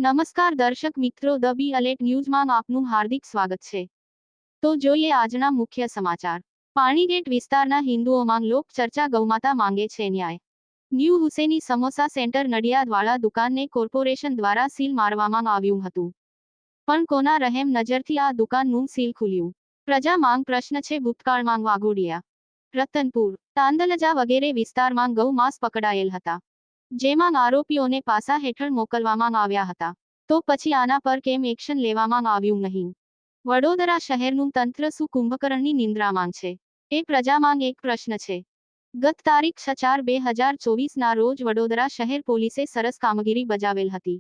નમસ્કાર દર્શક મિત્રો, ધ બી અલેટ ન્યૂઝમાં આપનું હાર્દિક સ્વાગત છે. તો જોઈએ આજના મુખ્ય સમાચાર. પાણીગેટ વિસ્તારના હિન્દુઓમાં લોક ચર્ચા, ગૌમાતા માંગે છે ન્યાય. ન્યૂ હુસેની સમોસા સેન્ટર નડિયાદવાળા દુકાનને કોર્પોરેશન દ્વારા સીલ મારવામાં આવ્યું હતું. પણ કોના રહેમ નજરથી આ દુકાનનું સીલ ખુલ્યું? પ્રજા માંગ પ્રશ્ન છે. ભૂતકાળમાં વાઘોડિયા, રતનપુર, તાંદલજા વગેરે વિસ્તારમાં ગૌ માંસ પકડાયેલ હતા, જેમાં આરોપીઓને પાસા હેઠળ મોકલવામાં આવ્યા હતા. તો પછી આના પર કેમ એક્શન લેવામાં આવ્યું નહીં? વડોદરા શહેરનું તંત્ર શું કુંભકર્ણની નિંદ્રામાં છે? એ પ્રજામાં એક પ્રશ્ન છે. ગત તારીખ 6/4/2024ના રોજ વડોદરા શહેર પોલીસે સરસ કામગીરી બજાવેલ હતી,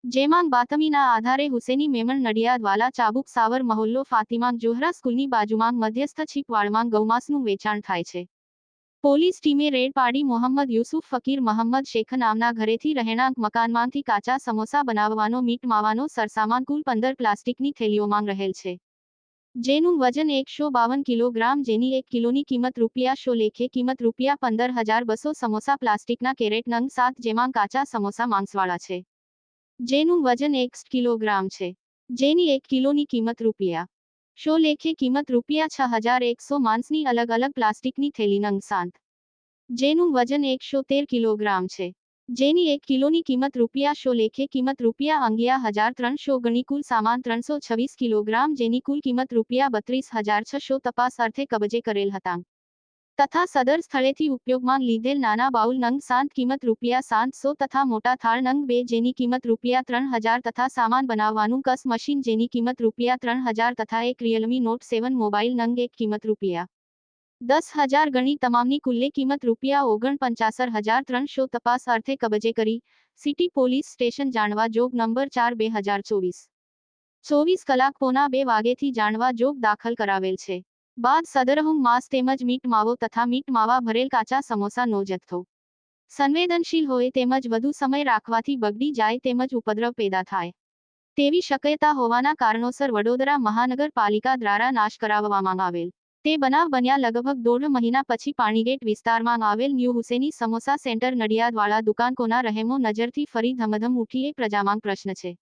જેમાં બાતમીના આધારે હુસેની મેમણ નડિયાદવાલા ચાબુક સાવર મહોલ્લો ફાતિમા જોહરા સ્કૂલની બાજુમાં મધ્યસ્થ છીપવાડમાં ગૌમાંસનું વેચાણ થાય છે. પોલીસ ટીમે રેડ પાડી મોહમ્મદ યુસુફ ફકીર મહમ્મદ શેખ નામના ઘરેથી રહેણાંક મકાનમાંથી કાચા સમોસા બનાવવાનો મીટ માવાનો સરસામાન કુલ 15 પ્લાસ્ટિકની થેલીઓમાં રહેલ છે, જેનું વજન 152 કિલોગ્રામ, જેની 1 કિલોની કિંમત રૂપિયા લેખે કિંમત રૂપિયા 15,200. સમોસા પ્લાસ્ટિકના કેરેટ નંગ 7, જેમાં કાચા સમોસા માંસવાળા છે, જેનું વજન 1 કિલોગ્રામ છે, જેની 1 કિલોની કિંમત રૂપિયા 100 લેખે કિંમત રૂપિયા 6,100. માંસની અલગ અલગ પ્લાસ્ટિકની થેલી નંગ 7, જેનું વજન 113 કિલોગ્રામ છે, જેની 1 કિલોની કિંમત રૂપિયા 100 લેખે કિંમત રૂપિયા 11,300. ગણી કુલ સામાન 326 કિલોગ્રામ, જેની કુલ કિંમત રૂપિયા 32,600 તપાસ અર્થે કબજે કરેલ હતા. તથા સદર સ્થળેથી ઉપયોગમાં લીધેલ નાના બાઉલ નંગ 7 કિંમત રૂપિયા 700 તથા મોટા થાળ નંગ 2, જેની કિંમત રૂપિયા 3,000 તથા સામાન બનાવવાનું કસ મશીન, જેની કિંમત રૂપિયા 3,000 તથા એક રિયલમી નોટ 7 મોબાઈલ નંગ 1 કિંમત રૂપિયા 10,000. ગણી તમામની કુલ્લે કિંમત રૂપિયા 49,300 તપાસ અર્થે કબજે કરી સિટી પોલીસ સ્ટેશન જાણવા જોગ નંબર 4/2024 24 કલાક પોણા 2 વાગેથી જાણવા જોગ દાખલ કરાવેલ છે. બાદ સદરહું માંસ તેમજ મીટ માવો તથા મીટ માવા ભરેલ કાચા સમોસાનો જથ્થો સંવેદનશીલ હોય તેમજ વધુ સમય રાખવાથી બગડી જાય તેમજ ઉપદ્રવ પેદા થાય તેવી શક્યતા હોવાના કારણોસર વડોદરા મહાનગરપાલિકા દ્વારા નાશ કરાવવામાં આવેલ. તે બનાવ બન્યા લગભગ 1.5 મહિના પછી પાણીગેટ વિસ્તારમાં આવેલ ન્યૂ હુસેની સમોસા સેન્ટર નડિયાદવાળા દુકાન કોના રહેમો નજરથી ફરી ધમધમ ઉઠી? એ પ્રજામાં પ્રશ્ન છે.